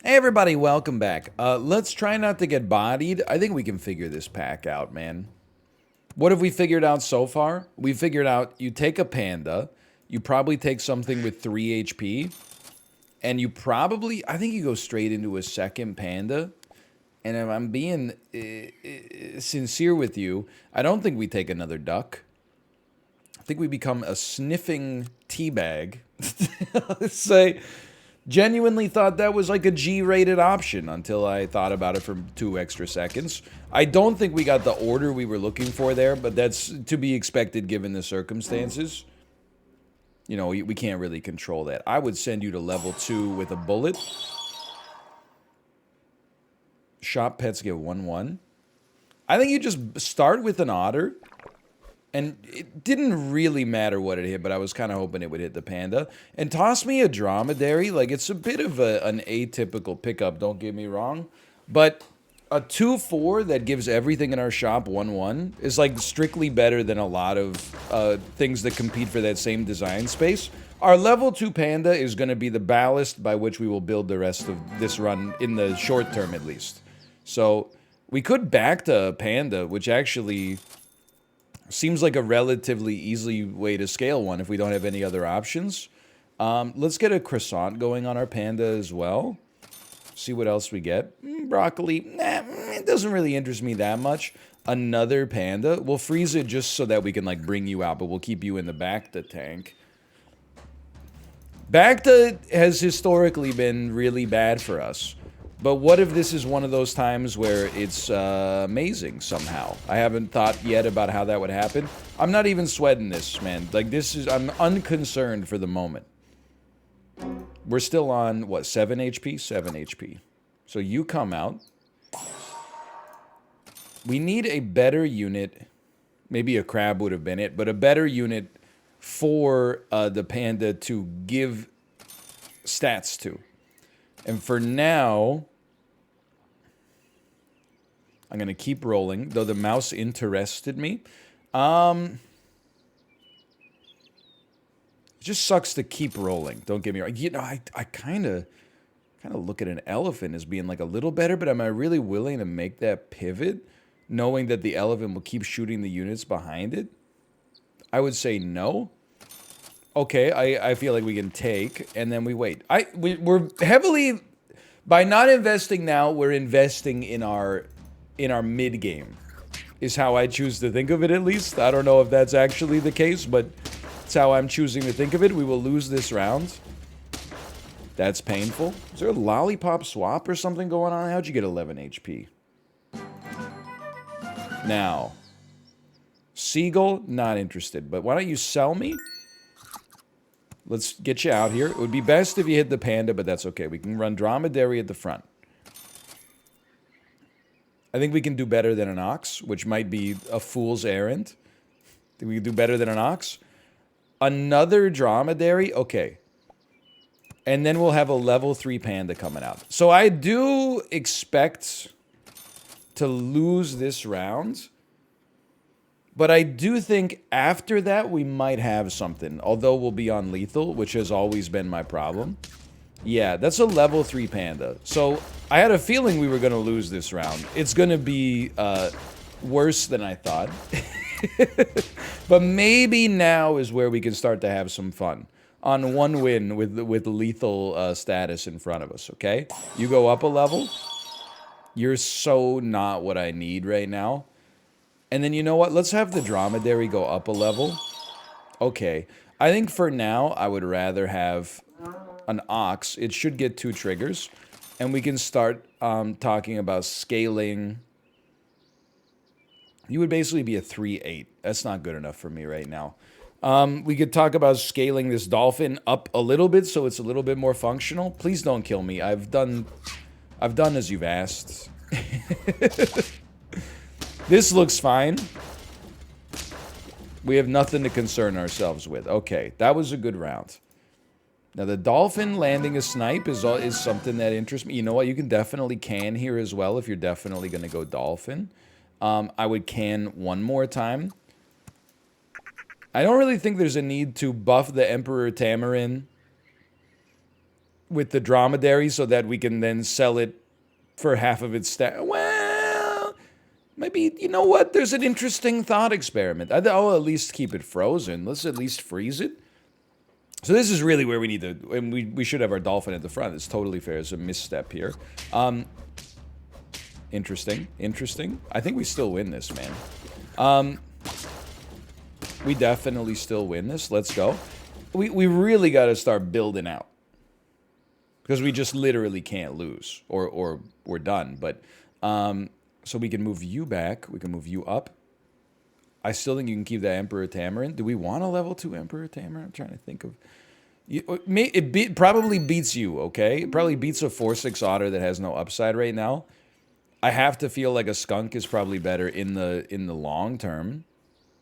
Hey everybody, welcome back. Let's try not to get bodied. I think we can figure this pack out, man. What have we figured out so far? We figured out you take a panda, you probably take something with 3 HP, and you probably, I think you go straight into a second panda. And if I'm being sincere with you, I don't think we take another duck. I think we become a sniffing teabag. Let's say... Genuinely thought that was like a G-rated option until I thought about it for 2 extra seconds. I don't think we got the order we were looking for there, but that's to be expected given the circumstances. You know, we can't really control that. I would send you to level 2 with a bullet. Shop pets get 1-1. I think you just start with an otter. And it didn't really matter what it hit, but I was kind of hoping it would hit the panda. And toss me a dromedary. Like, it's a bit of an atypical pickup, don't get me wrong. But a 2-4 that gives everything in our shop 1-1 is, like, strictly better than a lot of things that compete for that same design space. Our level 2 panda is going to be the ballast by which we will build the rest of this run, in the short term at least. So, we could back to a panda, which actually... seems like a relatively easy way to scale one if we don't have any other options. Let's get a croissant going on our panda as well. See what else we get. Broccoli. Nah, it doesn't really interest me that much. Another panda. We'll freeze it just so that we can, like, bring you out, but we'll keep you in the Bacta tank. Bacta has historically been really bad for us. But what if this is one of those times where it's amazing somehow? I haven't thought yet about how that would happen. I'm not even sweating this, man. Like, this is... I'm unconcerned for the moment. We're still on, what, 7 HP? 7 HP. So you come out. We need a better unit. Maybe a crab would have been it, but a better unit for the panda to give stats to. And for now... I'm going to keep rolling, though the mouse interested me. It just sucks to keep rolling, don't get me wrong. You know, I kind of look at an elephant as being like a little better, but am I really willing to make that pivot, knowing that the elephant will keep shooting the units behind it? I would say no. Okay, I feel like we can take, and then we wait. We're heavily... By not investing now, we're investing in our mid-game, is how I choose to think of it, at least. I don't know if that's actually the case, but it's how I'm choosing to think of it. We will lose this round. That's painful. Is there a lollipop swap or something going on? How'd you get 11 HP? Now, Seagull, not interested, but why don't you sell me? Let's get you out here. It would be best if you hit the panda, but that's okay. We can run dromedary at the front. I think we can do better than an ox, which might be a fool's errand. Think we can do better than an ox? Another dromedary? Okay. And then we'll have a level 3 panda coming out. So I do expect to lose this round. But I do think after that we might have something. Although we'll be on lethal, which has always been my problem. Yeah, that's a level 3 panda. So, I had a feeling we were going to lose this round. It's going to be worse than I thought. But maybe now is where we can start to have some fun. On one win with lethal status in front of us, okay? You go up a level. You're so not what I need right now. And then you know what? Let's have the dromedary go up a level. Okay. I think for now, I would rather have... an ox. It should get 2 triggers, and we can start talking about scaling. You would basically be a 3-8. That's not good enough for me right now. We could talk about scaling this dolphin up a little bit so it's a little bit more functional. Please don't kill me. I've done as you've asked. This looks fine. We have nothing to concern ourselves with. Okay, that was a good round. Now, the dolphin landing a snipe is something that interests me. You know what? You can definitely can here as well if you're definitely going to go dolphin. I would can one more time. I don't really think there's a need to buff the Emperor Tamarin with the dromedary so that we can then sell it for half of its stat. Well, maybe, you know what? There's an interesting thought experiment. I'll at least keep it frozen. Let's at least freeze it. So this is really where we need to, and we should have our dolphin at the front. It's totally fair. It's a misstep here. Interesting. I think we still win this, man. We definitely still win this. Let's go. We really got to start building out. Because we just literally can't lose. Or we're done. But, so we can move you back. We can move you up. I still think you can keep that Emperor Tamarin. Do we want a level 2 Emperor Tamarin? I'm trying to think of... It probably beats you, okay? It probably beats a 4/6 otter that has no upside right now. I have to feel like a skunk is probably better in the long term.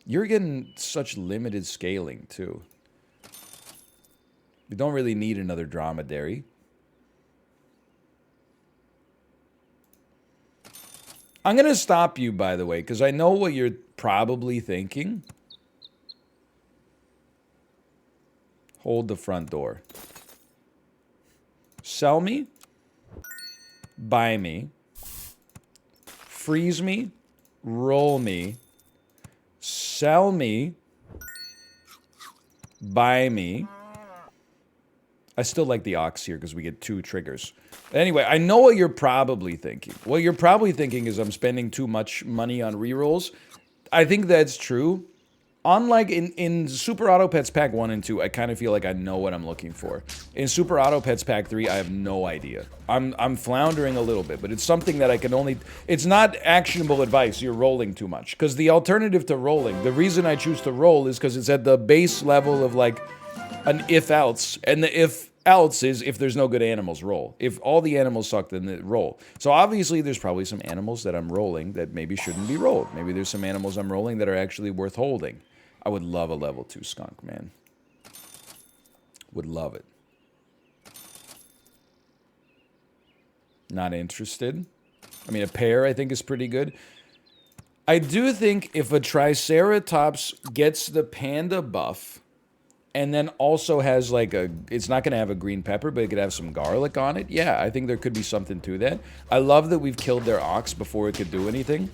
You're getting such limited scaling, too. We don't really need another dromedary. I'm going to stop you, by the way, because I know what you're probably thinking. Hold the front door. Sell me. Buy me. Freeze me. Roll me. Sell me. Buy me. I still like the ox here because we get 2 triggers. Anyway, I know what you're probably thinking. What you're probably thinking is I'm spending too much money on rerolls. I think that's true. Unlike in Super Auto Pets Pack 1 and 2, I kind of feel like I know what I'm looking for. In Super Auto Pets Pack 3, I have no idea. I'm floundering a little bit, but it's something that I can only... It's not actionable advice, you're rolling too much. Because the alternative to rolling, the reason I choose to roll is because it's at the base level of like an if-else, and the if-else is if there's no good animals, roll. If all the animals suck, then roll. So obviously there's probably some animals that I'm rolling that maybe shouldn't be rolled. Maybe there's some animals I'm rolling that are actually worth holding. I would love a level 2 skunk, man. Would love it. Not interested. I mean, a pair I think is pretty good. I do think if a Triceratops gets the panda buff and then also has like a... It's not going to have a green pepper, but it could have some garlic on it. Yeah, I think there could be something to that. I love that we've killed their ox before it could do anything.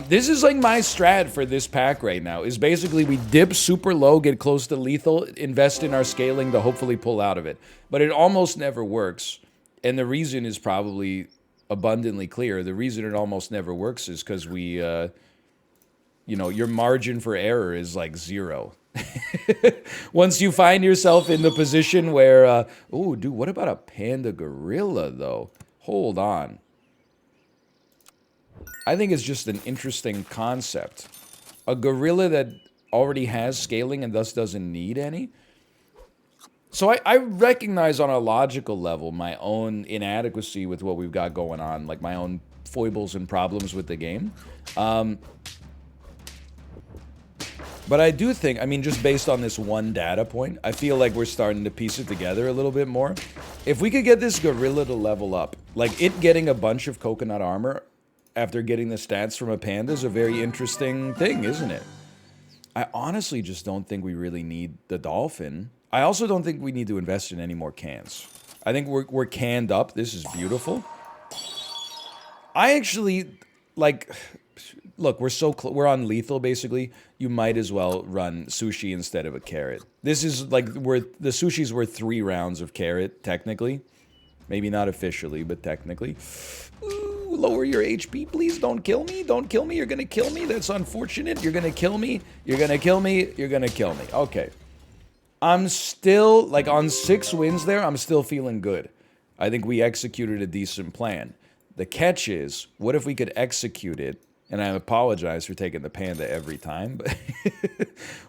This is like my strat for this pack right now, is basically we dip super low, get close to lethal, invest in our scaling to hopefully pull out of it. But it almost never works, and the reason is probably abundantly clear. The reason it almost never works is because we, you know, your margin for error is like 0. Once you find yourself in the position where, oh, dude, what about a panda gorilla, though? Hold on. I think it's just an interesting concept. A gorilla that already has scaling and thus doesn't need any. So I recognize on a logical level my own inadequacy with what we've got going on, like my own foibles and problems with the game. But I do think, I mean, just based on this one data point, I feel like we're starting to piece it together a little bit more. If we could get this gorilla to level up, like it getting a bunch of coconut armor after getting the stats from a panda is a very interesting thing, isn't it? I honestly just don't think we really need the dolphin. I also don't think we need to invest in any more cans. I think we're canned up. This is beautiful. I actually, like... Look, we're on lethal, basically. You might as well run sushi instead of a carrot. This is, like, the sushi's worth 3 rounds of carrot, technically. Maybe not officially, but technically. Ooh, lower your HP, please. Don't kill me. Don't kill me. You're gonna kill me. That's unfortunate. You're gonna kill me. You're gonna kill me. You're gonna kill me. Okay. I'm still, like, on 6 wins there, I'm still feeling good. I think we executed a decent plan. The catch is, what if we could execute it? And I apologize for taking the panda every time, but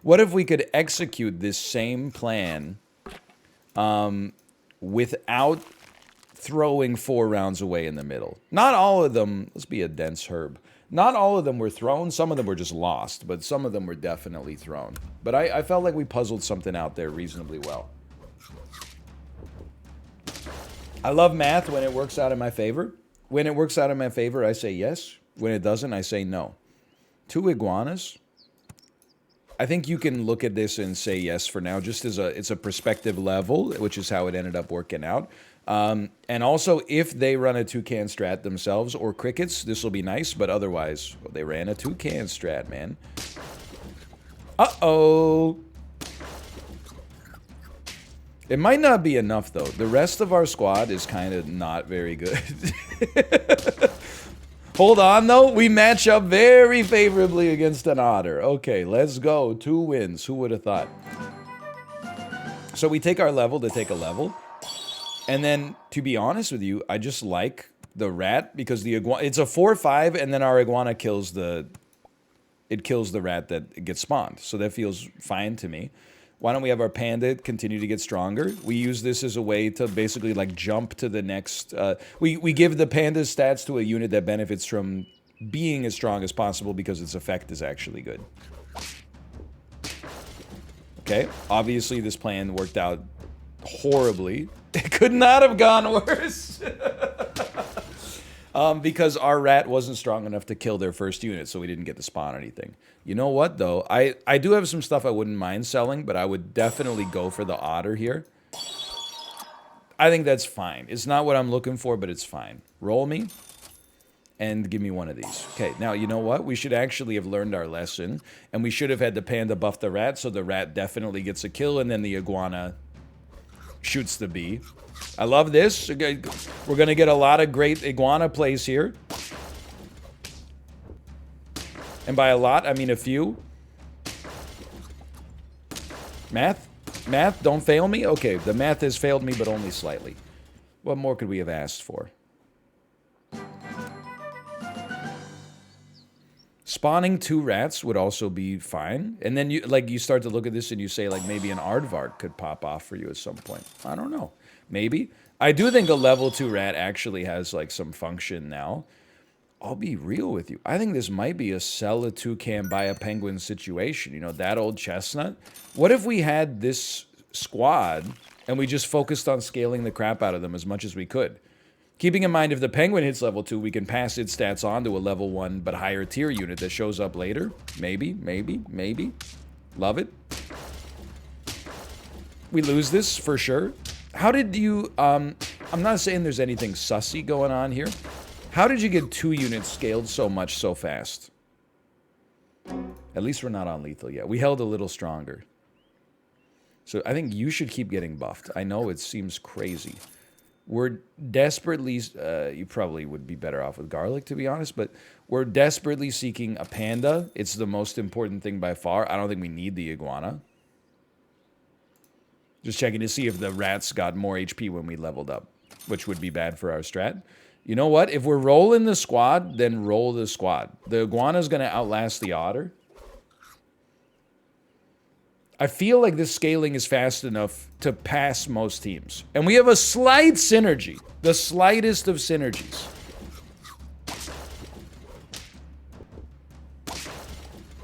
what if we could execute this same plan without throwing 4 rounds away in the middle? Not all of them, let's be a dense herb. Not all of them were thrown, some of them were just lost, but some of them were definitely thrown. But I felt like we puzzled something out there reasonably well. I love math when it works out in my favor. When it works out in my favor, I say yes. When it doesn't, I say no. 2 iguanas? I think you can look at this and say yes for now, just as it's a perspective level, which is how it ended up working out. And also, if they run a toucan strat themselves or crickets, this will be nice. But otherwise, well, they ran a toucan strat, man. Uh-oh. It might not be enough, though. The rest of our squad is kind of not very good. Hold on, though. We match up very favorably against an otter. Okay, let's go. 2 wins. Who would have thought? So we take our level to take a level. And then, to be honest with you, I just like the rat because the iguana... It's a 4-5, and then our iguana kills the... It kills the rat that gets spawned. So that feels fine to me. Why don't we have our panda continue to get stronger? We use this as a way to basically like jump to the next... we give the panda's stats to a unit that benefits from being as strong as possible because its effect is actually good. Okay, obviously this plan worked out horribly. It could not have gone worse. Because our rat wasn't strong enough to kill their first unit, so we didn't get to spawn anything. You know what, though? I do have some stuff I wouldn't mind selling, but I would definitely go for the otter here. I think that's fine. It's not what I'm looking for, but it's fine. Roll me, and give me one of these. Okay, now, you know what? We should actually have learned our lesson, and we should have had the panda buff the rat, so the rat definitely gets a kill, and then the iguana shoots the bee. I love this. We're going to get a lot of great iguana plays here. And by a lot, I mean a few. Math? Math, don't fail me? Okay, the math has failed me, but only slightly. What more could we have asked for? Spawning 2 rats would also be fine. And then you start to look at this and you say, like, maybe an aardvark could pop off for you at some point. I don't know. Maybe. I do think a level 2 rat actually has, like, some function now. I'll be real with you. I think this might be a sell a toucan, buy a penguin situation. You know, that old chestnut. What if we had this squad and we just focused on scaling the crap out of them as much as we could? Keeping in mind, if the penguin hits level 2, we can pass its stats on to a level 1 but higher tier unit that shows up later. Maybe, maybe, maybe. Love it. We lose this for sure. How did you, I'm not saying there's anything sussy going on here. How did you get 2 units scaled so much so fast? At least we're not on lethal yet. We held a little stronger. So I think you should keep getting buffed. I know it seems crazy. We're desperately, you probably would be better off with garlic, to be honest, but we're desperately seeking a panda. It's the most important thing by far. I don't think we need the iguana. Just checking to see if the rats got more HP when we leveled up, which would be bad for our strat. You know what? If we're rolling the squad, then roll the squad. The iguana's going to outlast the otter. I feel like this scaling is fast enough to pass most teams. And we have a slight synergy. The slightest of synergies.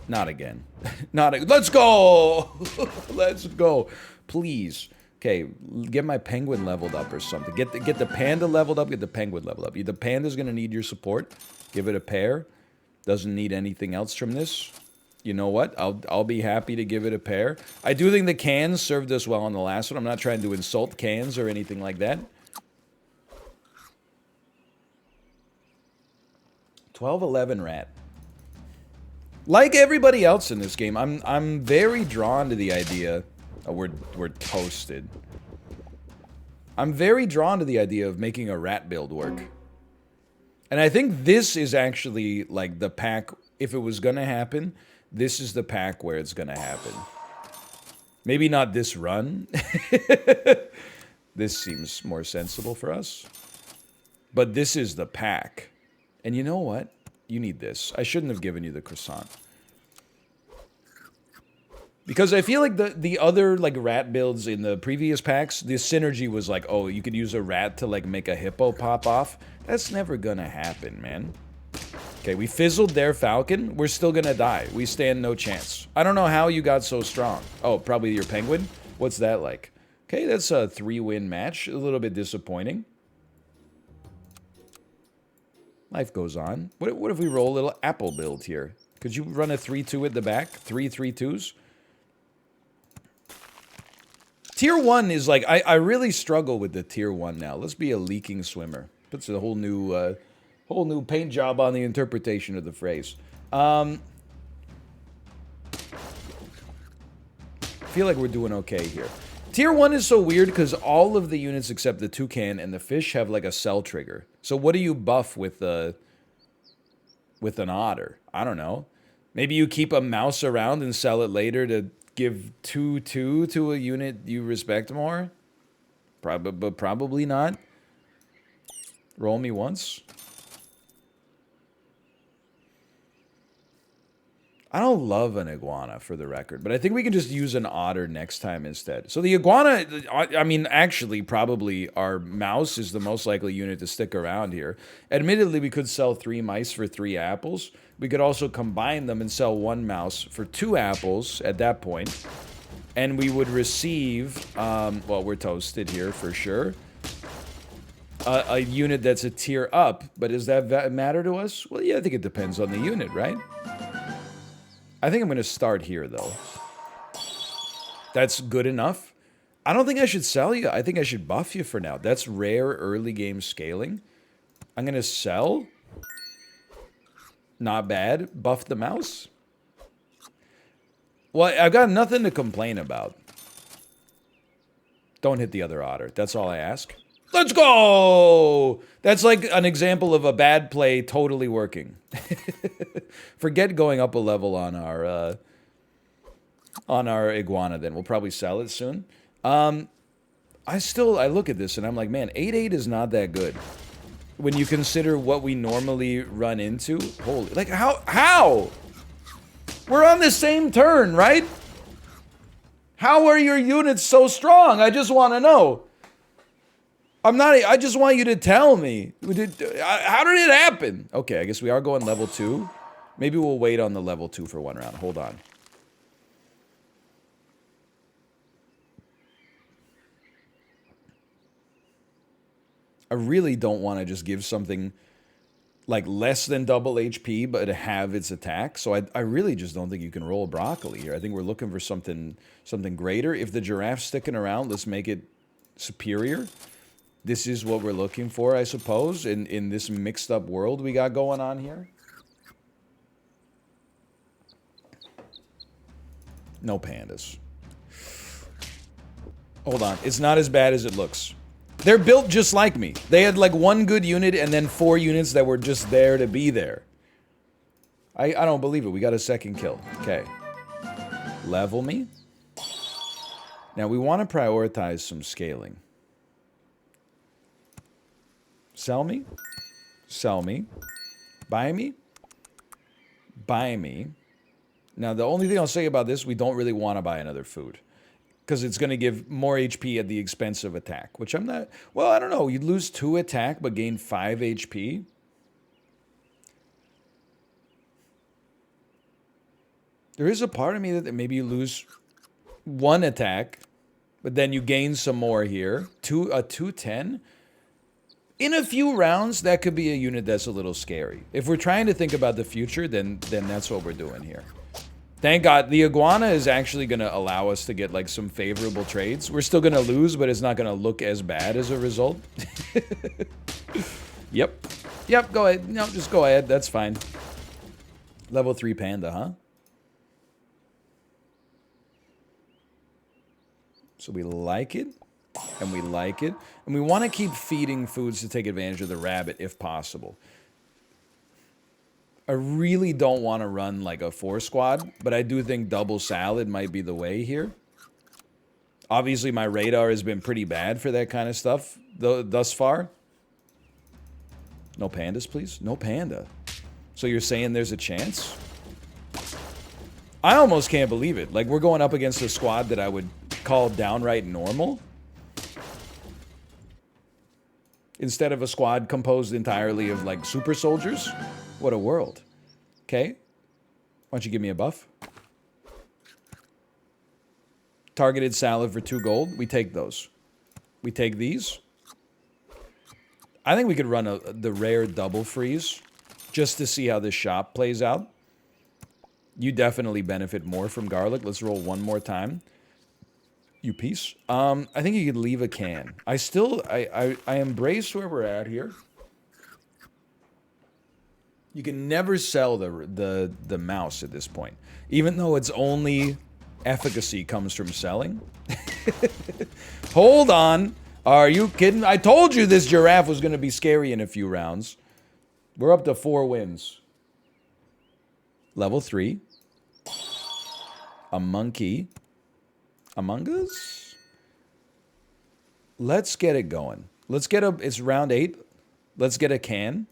Not again. Let's go! Let's go. Please. Okay, get my penguin leveled up or something. Get the panda leveled up, get the penguin leveled up. The panda's going to need your support. Give it a pair. Doesn't need anything else from this. You know what? I'll be happy to give it a pair. I do think the cans served us well on the last one. I'm not trying to insult cans or anything like that. 12-11 rat. Like everybody else in this game, I'm very drawn to the idea. Oh, we're toasted. I'm very drawn to the idea of making a rat build work. And I think this is actually like the pack. If it was gonna happen, this is the pack where it's gonna happen. Maybe not this run. This seems more sensible for us. But this is the pack. And you know what? You need this. I shouldn't have given you the croissant. Because I feel like the other like rat builds in the previous packs, the synergy was like, oh, you could use a rat to like make a hippo pop off. That's never gonna happen, man. Okay, we fizzled their falcon. We're still gonna die. We stand no chance. I don't know how you got so strong. Oh, probably your penguin? What's that like? Okay, that's a 3-win match. A little bit disappointing. Life goes on. What if we roll a little apple build here? Could you run a 3-2 at the back? 3 3-2s? Tier 1 is like, I really struggle with the Tier 1 now. Let's be a leaking swimmer. Puts a whole new paint job on the interpretation of the phrase. I feel like we're doing okay here. Tier 1 is so weird because all of the units except the toucan and the fish have like a cell trigger. So what do you buff with an otter? I don't know. Maybe you keep a mouse around and sell it later to give 2/2 to a unit you respect more? But probably not. Roll me once. I don't love an iguana, for the record, but I think we can just use an otter next time instead. So the iguana, I mean, actually, probably our mouse is the most likely unit to stick around here. Admittedly, we could sell 3 mice for 3 apples. We could also combine them and sell 1 mouse for 2 apples at that point. And we would receive, well, we're toasted here for sure, a unit that's a tier up. But does that matter to us? Well, yeah, I think it depends on the unit, right? I think I'm going to start here, though. That's good enough. I don't think I should sell you. I think I should buff you for now. That's rare early game scaling. I'm going to sell. Not bad. Buff the mouse. Well, I've got nothing to complain about. Don't hit the other otter. That's all I ask. Let's go! That's like an example of a bad play totally working. Forget going up a level on our iguana then. We'll probably sell it soon. I look at this and I'm like, man, 8/8 is not that good. When you consider what we normally run into. Holy, like how? We're on the same turn, right? How are your units so strong? I just want to know. I just want you to tell me. How did it happen? Okay, I guess we are going level 2. Maybe we'll wait on the level 2 for 1 round. Hold on. I really don't want to just give something like less than double HP, but have its attack. So I really just don't think you can roll broccoli here. I think we're looking for something greater. If the giraffe's sticking around, let's make it superior. This is what we're looking for, I suppose, in this mixed up world we got going on here. No pandas. Hold on. It's not as bad as it looks. They're built just like me. They had like 1 good unit and then 4 units that were just there to be there. I don't believe it. We got a second kill. Okay. Level me. Now we want to prioritize some scaling. Sell me. Sell me. Buy me. Buy me. Now, the only thing I'll say about this, we don't really want to buy another food. Because it's going to give more HP at the expense of attack. Which I'm not... Well, I don't know. You'd lose 2 attack, but gain 5 HP. There is a part of me that maybe you lose 1 attack, but then you gain some more here. 210. In a few rounds, that could be a unit that's a little scary. If we're trying to think about the future, then that's what we're doing here. Thank God, the iguana is actually going to allow us to get like some favorable trades. We're still going to lose, but it's not going to look as bad as a result. Yep. Yep, go ahead. No, just go ahead. That's fine. Level 3 panda, huh? So we like it. And we like it. And we want to keep feeding foods to take advantage of the rabbit if possible. I really don't want to run like a 4 squad, but I do think double salad might be the way here. Obviously, my radar has been pretty bad for that kind of stuff thus far. No pandas, please? No panda. So you're saying there's a chance? I almost can't believe it. Like, we're going up against a squad that I would call downright normal. Instead of a squad composed entirely of, like, super soldiers. What a world. Okay. Why don't you give me a buff? Targeted salad for 2 gold. We take those. We take these. I think we could run the rare double freeze just to see how this shop plays out. You definitely benefit more from garlic. Let's roll 1 more time. You piece. I think you could leave a can. I embrace where we're at here. You can never sell the mouse at this point, even though its only efficacy comes from selling. Hold on. Are you kidding? I told you this giraffe was going to be scary in a few rounds. We're up to 4 wins. Level 3. A monkey. Among Us? Let's get it going. Let's get it's round 8. Let's get a can.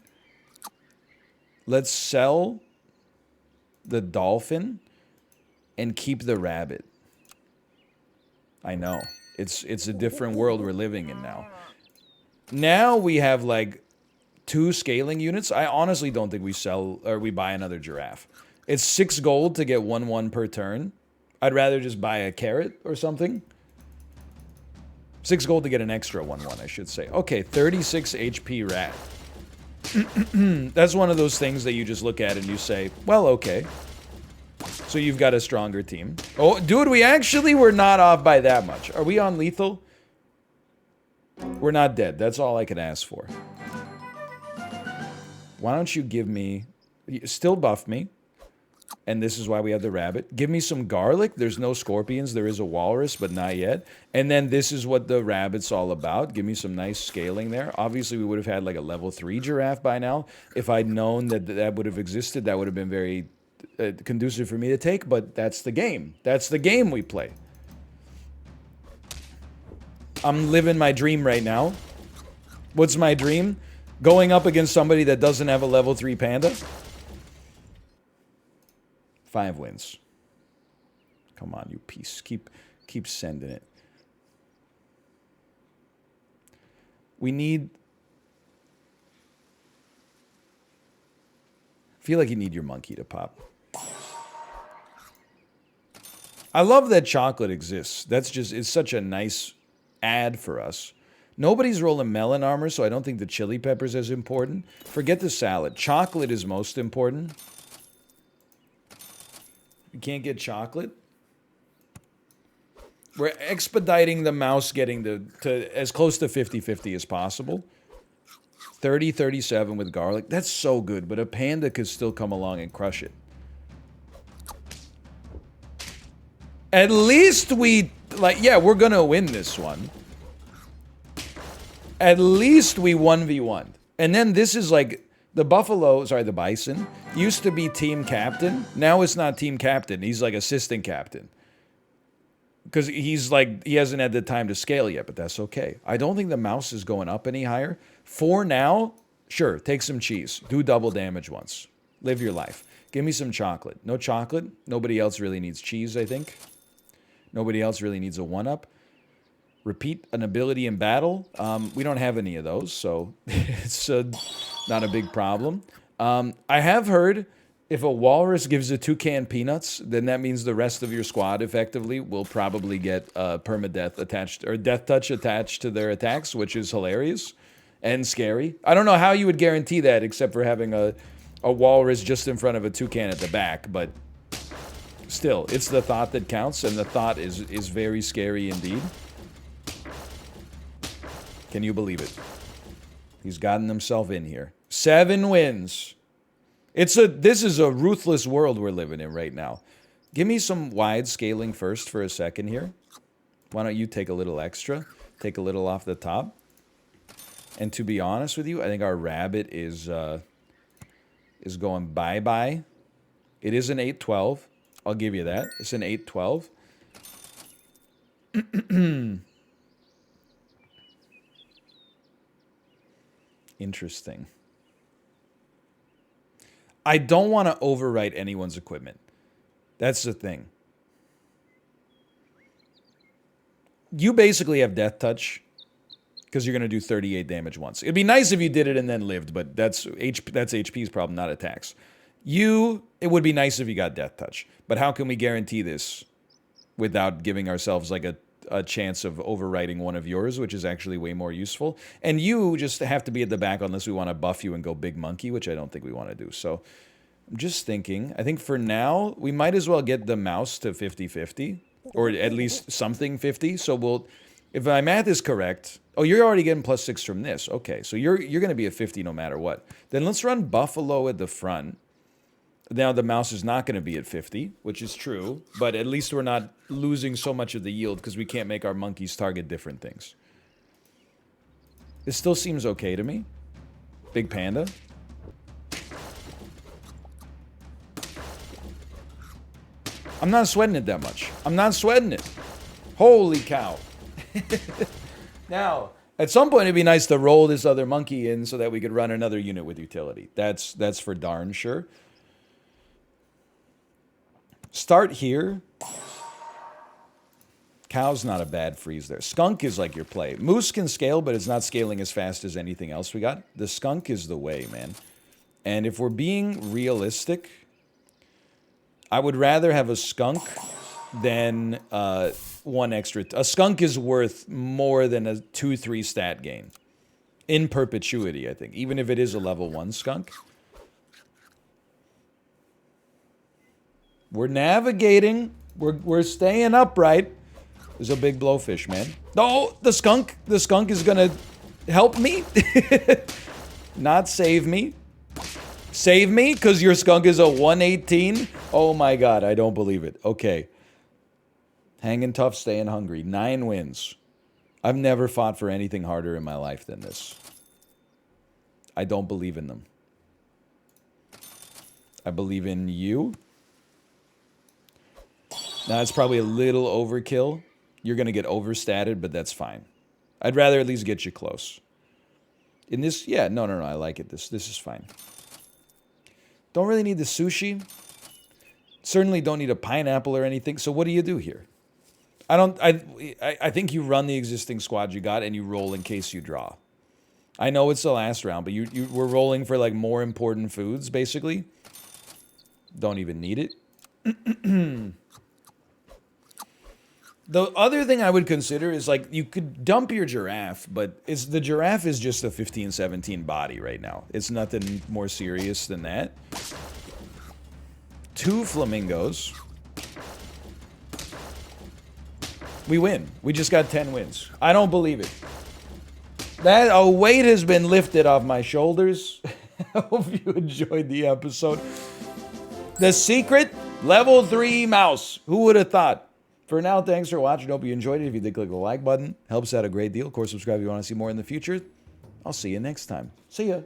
Let's sell the dolphin and keep the rabbit. I know. It's a different world we're living in now. Now we have like 2 scaling units. I honestly don't think we sell or we buy another giraffe. It's 6 gold to get 1/1 per turn. I'd rather just buy a carrot or something. 6 gold to get an extra 1/1, I should say. Okay, 36 HP rat. That's one of those things that you just look at and you say, well, okay. So you've got a stronger team. Oh, dude, we're not off by that much. Are we on lethal? We're not dead. That's all I can ask for. Why don't you give me... Still buff me. And this is why we have the rabbit. Give me some garlic. There's no scorpions. There is a walrus, but not yet. And then this is what the rabbit's all about. Give me some nice scaling there. Obviously, we would have had like a level 3 giraffe by now. If I'd known that that would have existed, that would have been very conducive for me to take. But that's the game. That's the game we play. I'm living my dream right now. What's my dream? Going up against somebody that doesn't have a level 3 panda? 5 wins. Come on, you piece. Keep sending it. We need... I feel like you need your monkey to pop. I love that chocolate exists. That's just... It's such a nice ad for us. Nobody's rolling melon armor, so I don't think the chili pepper's as important. Forget the salad. Chocolate is most important. You can't get chocolate. We're expediting the mouse getting to as close to 50-50 as possible. 30-37 with garlic. That's so good, but a panda could still come along and crush it. At least we... Like, yeah, we're gonna win this one. At least we 1v1. And then this is like... The the bison, used to be team captain. Now it's not team captain. He's like assistant captain. Because he's like, he hasn't had the time to scale yet, but that's okay. I don't think the mouse is going up any higher. For now, sure, take some cheese. Do double damage once. Live your life. Give me some chocolate. No chocolate. Nobody else really needs cheese, I think. Nobody else really needs a 1-up. Repeat an ability in battle. We don't have any of those, so it's not a big problem. I have heard if a walrus gives a toucan peanuts, then that means the rest of your squad effectively will probably get permadeath attached, or death touch attached to their attacks, which is hilarious and scary. I don't know how you would guarantee that except for having a walrus just in front of a toucan at the back, but still, it's the thought that counts, and the thought is very scary indeed. Can you believe it? He's gotten himself in here. 7 wins. This is a ruthless world we're living in right now. Give me some wide scaling first for a second here. Why don't you take a little extra? Take a little off the top. And to be honest with you, I think our rabbit is going bye-bye. It is an 8-12. I'll give you that. It's an 8-12. Interesting. I don't want to overwrite anyone's equipment. That's the thing. You basically have death touch because you're going to do 38 damage once. It'd be nice if you did it and then lived, but that's HP's problem, not attacks. It would be nice if you got death touch, but how can we guarantee this without giving ourselves like a chance of overwriting one of yours, which is actually way more useful? And you just have to be at the back unless we want to buff you and go big monkey, which I don't think we want to do. So I'm just thinking, I think for now, we might as well get the mouse to 50-50. or at least something 50. So we'll, if my math is correct, oh, you're already getting +6 from this. Okay, so you're going to be at 50 no matter what. Then let's run Buffalo at the front. Now the mouse is not going to be at 50, which is true, but at least we're not losing so much of the yield because we can't make our monkeys target different things. This still seems okay to me. Big Panda. I'm not sweating it that much. I'm not sweating it. Holy cow. Now, at some point it'd be nice to roll this other monkey in so that we could run another unit with utility. That's for darn sure. Start here. Cow's not a bad freeze there. Skunk is like your play. Moose can scale, but it's not scaling as fast as anything else we got. The skunk is the way, man. And if we're being realistic, I would rather have a skunk than one extra. A skunk is worth more than a 2-3 stat gain. In perpetuity, I think. Even if it is a level 1 skunk. We're navigating. We're staying upright. There's a big blowfish, man. No, the skunk is gonna help me. Not save me. Save me, because your skunk is a 118? Oh my god, I don't believe it. Okay. Hanging tough, staying hungry. 9 wins. I've never fought for anything harder in my life than this. I don't believe in them. I believe in you. Now, it's probably a little overkill. You're going to get overstatted, but that's fine. I'd rather at least get you close. In this, yeah, no, I like it. This is fine. Don't really need the sushi. Certainly don't need a pineapple or anything. So what do you do here? I think you run the existing squad you got and you roll in case you draw. I know it's the last round, but you were rolling for like more important foods, basically. Don't even need it. The other thing I would consider is, like, you could dump your giraffe, but the giraffe is just a 15-17 body right now. It's nothing more serious than that. 2 flamingos. We win. We just got 10 wins. I don't believe it. That a weight has been lifted off my shoulders. I hope you enjoyed the episode. The secret, level 3 mouse. Who would have thought? For now, thanks for watching. Hope you enjoyed it. If you did, click the like button. Helps out a great deal. Of course, subscribe if you want to see more in the future. I'll see you next time. See ya.